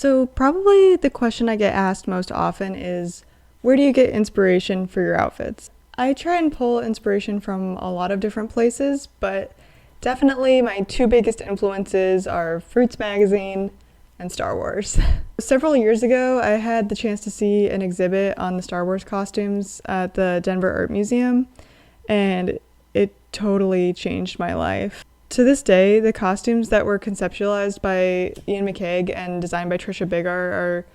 So, probably the question I get asked most often is, where do you get inspiration for your outfits? I try and pull inspiration from a lot of different places, but definitely my two biggest influences are Fruits Magazine and Star Wars. Several years ago, I had the chance to see an exhibit on the Star Wars costumes at the Denver Art Museum, and it totally changed my life. To this day, the costumes that were conceptualized by Ian McCaig and designed by Trisha Biggar are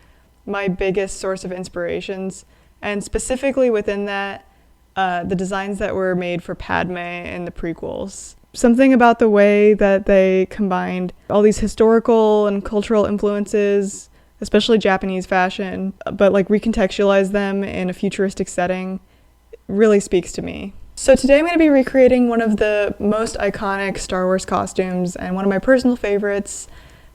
my biggest source of inspirations, and specifically within that, the designs that were made for Padme in the prequels. Something about the way that they combined all these historical and cultural influences, especially Japanese fashion, but recontextualize them in a futuristic setting, really speaks to me. So today I'm going to be recreating one of the most iconic Star Wars costumes and one of my personal favorites,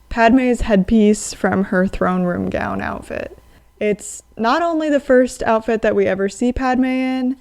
Padme's headpiece from her throne room gown outfit. It's not only the first outfit that we ever see Padme in,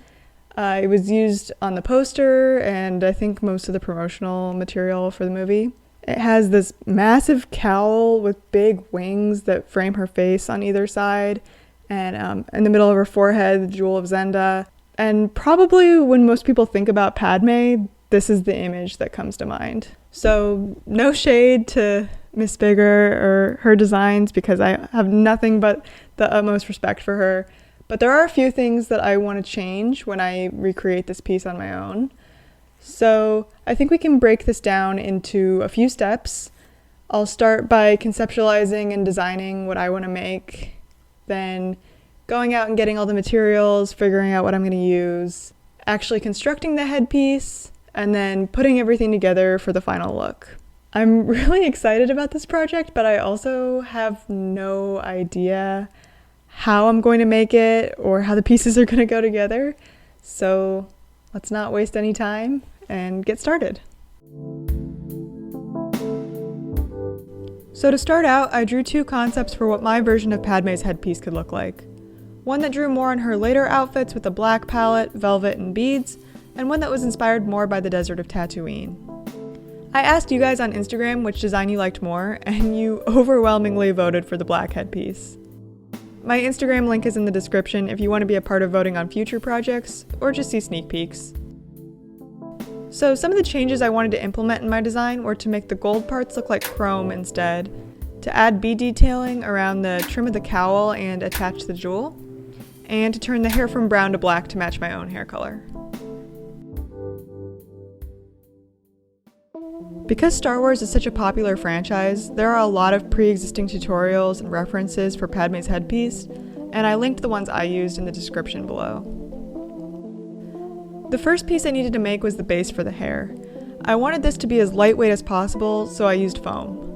it was used on the poster and I think most of the promotional material for the movie. It has this massive cowl with big wings that frame her face on either side, and in the middle of her forehead, the Jewel of Zenda. And probably when most people think about Padme, this is the image that comes to mind. So no shade to Miss Biggar or her designs, because I have nothing but the utmost respect for her. But there are a few things that I want to change when I recreate this piece on my own. So I think we can break this down into a few steps. I'll start by conceptualizing and designing what I want to make, then going out and getting all the materials, figuring out what I'm going to use, actually constructing the headpiece, and then putting everything together for the final look. I'm really excited about this project, but I also have no idea how I'm going to make it or how the pieces are going to go together. So let's not waste any time and get started. So to start out, I drew two concepts for what my version of Padme's headpiece could look like. One that drew more on her later outfits with a black palette, velvet, and beads, and one that was inspired more by the desert of Tatooine. I asked you guys on Instagram which design you liked more, and you overwhelmingly voted for the black headpiece. My Instagram link is in the description if you want to be a part of voting on future projects, or just see sneak peeks. So some of the changes I wanted to implement in my design were to make the gold parts look like chrome instead, to add bead detailing around the trim of the cowl and attach the jewel, and to turn the hair from brown to black to match my own hair color. Because Star Wars is such a popular franchise, there are a lot of pre-existing tutorials and references for Padme's headpiece, and I linked the ones I used in the description below. The first piece I needed to make was the base for the hair. I wanted this to be as lightweight as possible, so I used foam.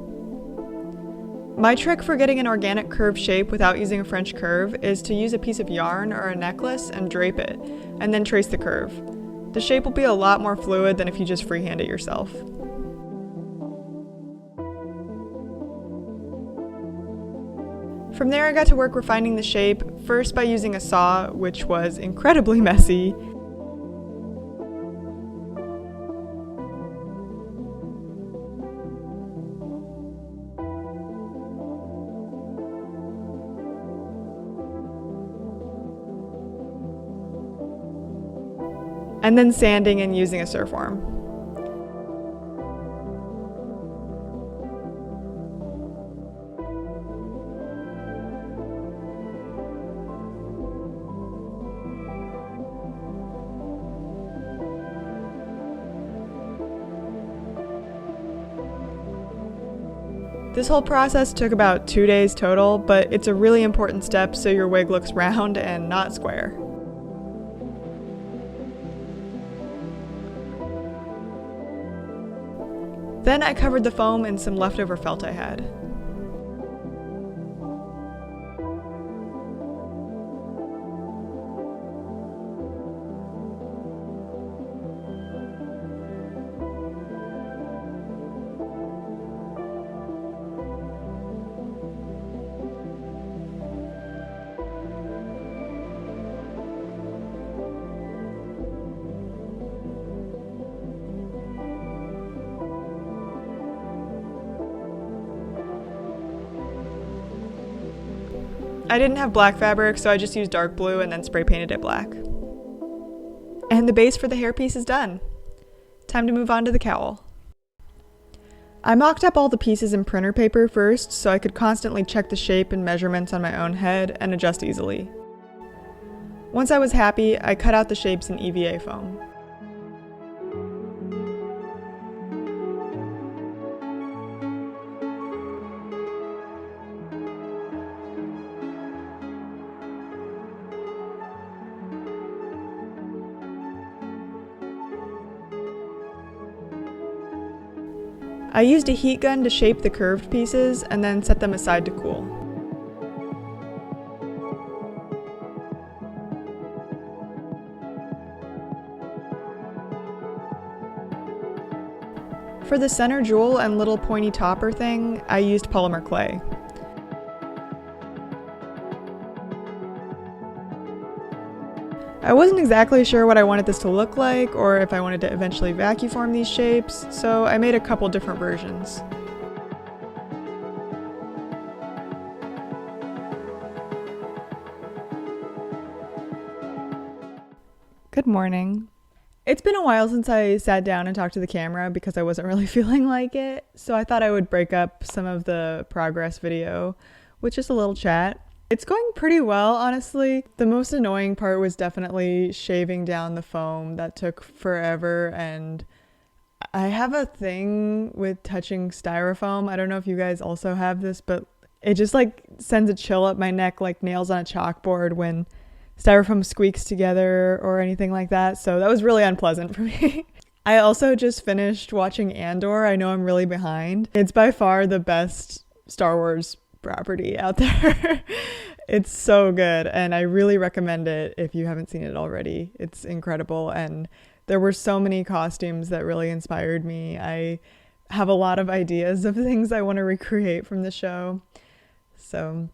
My trick for getting an organic curved shape without using a French curve is to use a piece of yarn or a necklace and drape it, and then trace the curve. The shape will be a lot more fluid than if you just freehand it yourself. From there I got to work refining the shape, first by using a saw, which was incredibly messy, and then sanding and using a surfworm. This whole process took about 2 days total, but it's a really important step so your wig looks round and not square. Then I covered the foam in some leftover felt I had. I didn't have black fabric, so I just used dark blue and then spray painted it black. And the base for the hairpiece is done. Time to move on to the cowl. I mocked up all the pieces in printer paper first so I could constantly check the shape and measurements on my own head and adjust easily. Once I was happy, I cut out the shapes in EVA foam. I used a heat gun to shape the curved pieces and then set them aside to cool. For the center jewel and little pointy topper thing, I used polymer clay. I wasn't exactly sure what I wanted this to look like or if I wanted to eventually vacuum form these shapes, so I made a couple different versions. Good morning. It's been a while since I sat down and talked to the camera because I wasn't really feeling like it, so I thought I would break up some of the progress video with just a little chat. It's going pretty well, honestly. The most annoying part was definitely shaving down the foam. That took forever, and I have a thing with touching styrofoam. I don't know if you guys also have this, but it just like sends a chill up my neck like nails on a chalkboard when styrofoam squeaks together or anything like that. So that was really unpleasant for me. I also just finished watching Andor. I know I'm really behind. It's by far the best Star Wars property out there. It's so good, and I really recommend it if you haven't seen it already. It's incredible, and there were so many costumes that really inspired me. I have a lot of ideas of things I want to recreate from the show, so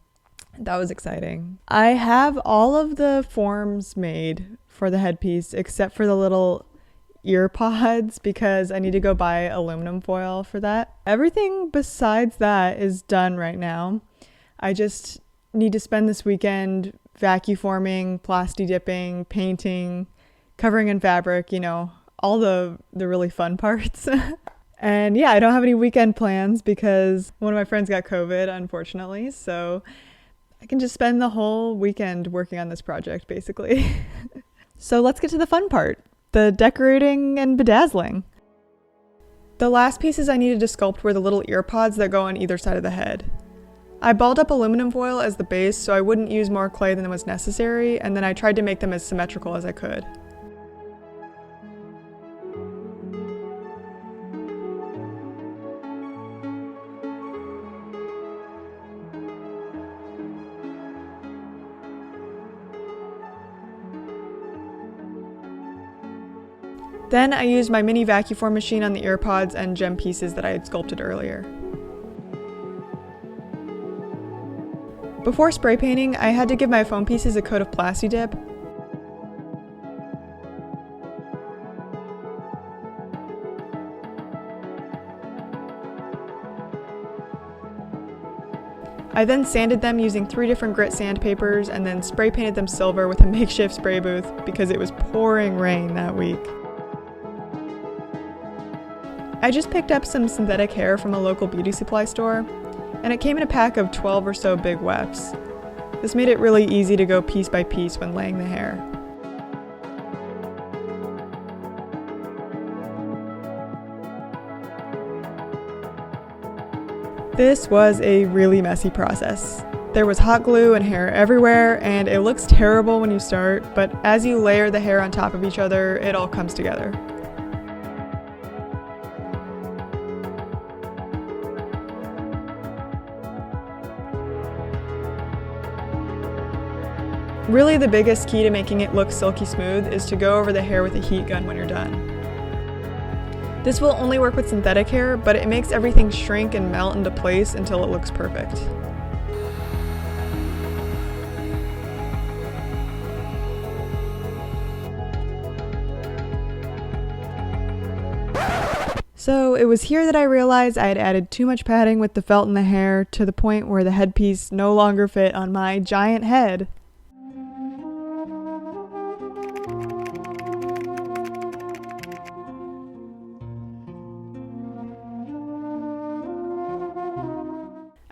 that was exciting. I have all of the forms made for the headpiece except for the little ear pods because I need to go buy aluminum foil for that. Everything besides that is done right now. I just need to spend this weekend vacuum forming, plasti dipping, painting, covering in fabric, all the really fun parts. And yeah, I don't have any weekend plans because one of my friends got COVID, unfortunately, so I can just spend the whole weekend working on this project, basically. So let's get to the fun part. The decorating and bedazzling. The last pieces I needed to sculpt were the little ear pods that go on either side of the head. I balled up aluminum foil as the base so I wouldn't use more clay than was necessary, and then I tried to make them as symmetrical as I could. Then I used my mini vacuum form machine on the ear pods and gem pieces that I had sculpted earlier. Before spray painting, I had to give my foam pieces a coat of plasti dip. I then sanded them using 3 different grit sandpapers and then spray painted them silver with a makeshift spray booth because it was pouring rain that week. I just picked up some synthetic hair from a local beauty supply store, and it came in a pack of 12 or so big wefts. This made it really easy to go piece by piece when laying the hair. This was a really messy process. There was hot glue and hair everywhere, and it looks terrible when you start, but as you layer the hair on top of each other, it all comes together. Really, the biggest key to making it look silky smooth is to go over the hair with a heat gun when you're done. This will only work with synthetic hair, but it makes everything shrink and melt into place until it looks perfect. So it was here that I realized I had added too much padding with the felt in the hair to the point where the headpiece no longer fit on my giant head.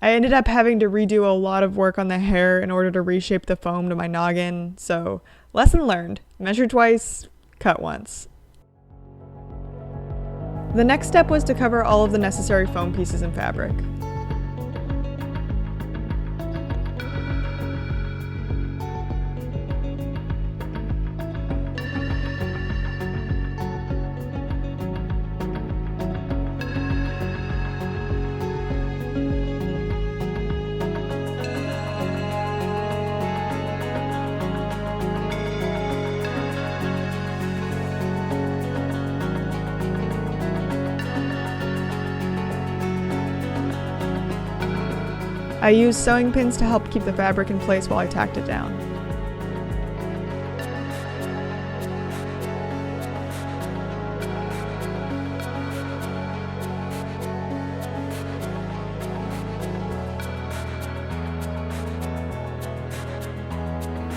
I ended up having to redo a lot of work on the hair in order to reshape the foam to my noggin, so lesson learned. Measure twice, cut once. The next step was to cover all of the necessary foam pieces in fabric. I used sewing pins to help keep the fabric in place while I tacked it down.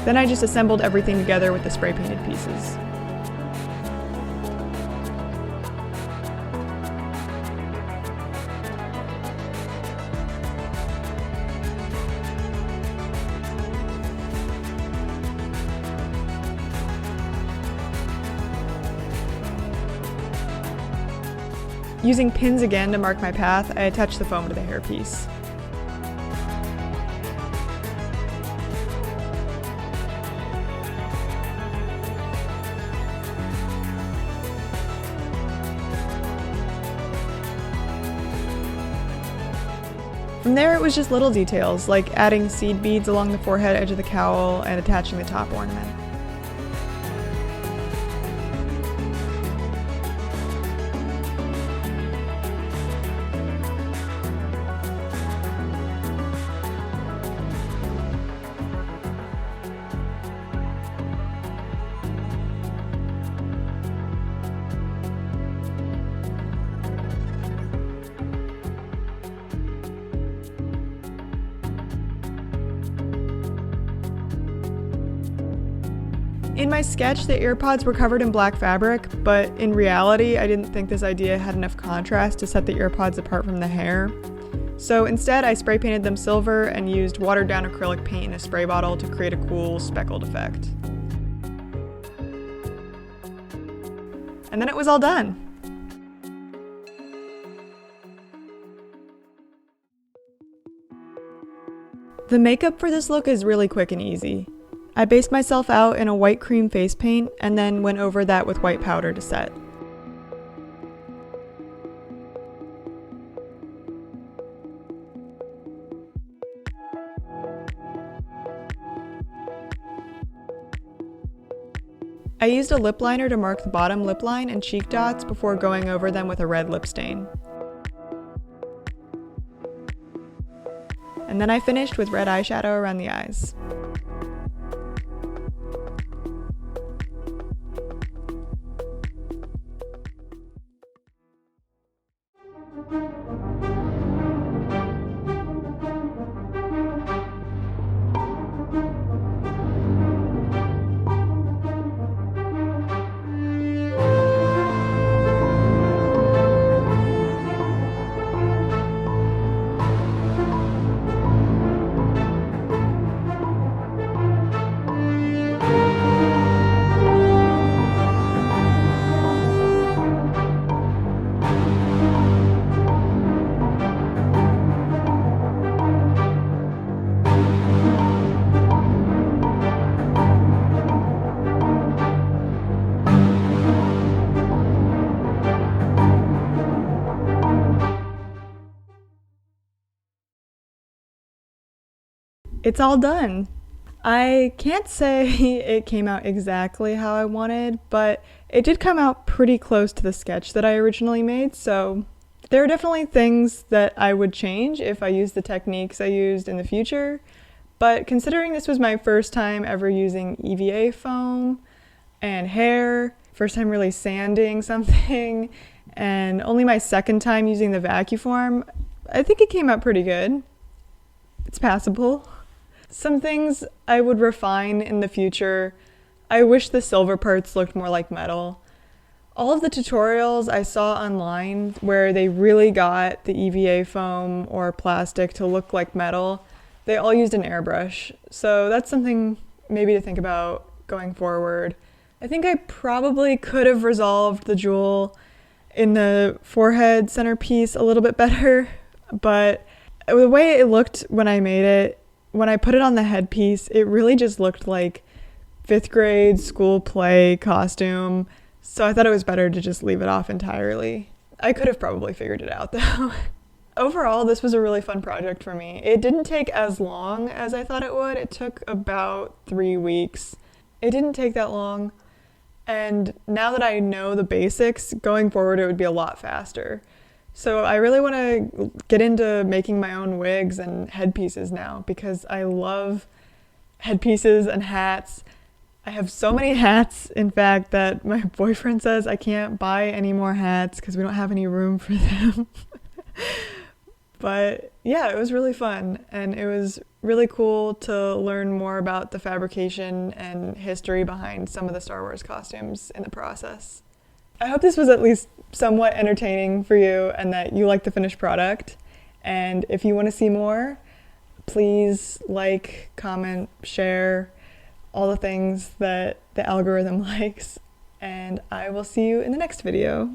Then I just assembled everything together with the spray painted pieces. Using pins again to mark my path, I attached the foam to the hairpiece. From there it was just little details, like adding seed beads along the forehead edge of the cowl and attaching the top ornament. In my sketch, the earpods were covered in black fabric, but in reality, I didn't think this idea had enough contrast to set the earpods apart from the hair. So instead, I spray painted them silver and used watered down acrylic paint in a spray bottle to create a cool speckled effect. And then it was all done. The makeup for this look is really quick and easy. I based myself out in a white cream face paint and then went over that with white powder to set. I used a lip liner to mark the bottom lip line and cheek dots before going over them with a red lip stain. And then I finished with red eyeshadow around the eyes. It's all done. I can't say it came out exactly how I wanted, but it did come out pretty close to the sketch that I originally made, so there are definitely things that I would change if I used the techniques I used in the future, but considering this was my first time ever using EVA foam and hair, first time really sanding something, and only my second time using the vacuform, I think it came out pretty good. It's passable. Some things I would refine in the future. I wish the silver parts looked more like metal. All of the tutorials I saw online where they really got the EVA foam or plastic to look like metal, they all used an airbrush. So that's something maybe to think about going forward. I think I probably could have resolved the jewel in the forehead centerpiece a little bit better, but the way it looked when I made it, when I put it on the headpiece, it really just looked like 5th grade school play costume. So I thought it was better to just leave it off entirely. I could have probably figured it out though. Overall, this was a really fun project for me. It didn't take as long as I thought it would. It took about 3 weeks. It didn't take that long. And now that I know the basics, going forward it would be a lot faster. So I really want to get into making my own wigs and headpieces now because I love headpieces and hats. I have so many hats, in fact, that my boyfriend says I can't buy any more hats because we don't have any room for them. But yeah, it was really fun, and it was really cool to learn more about the fabrication and history behind some of the Star Wars costumes in the process. I hope this was at least somewhat entertaining for you and that you like the finished product. And if you want to see more, please like, comment, share, all the things that the algorithm likes. And I will see you in the next video.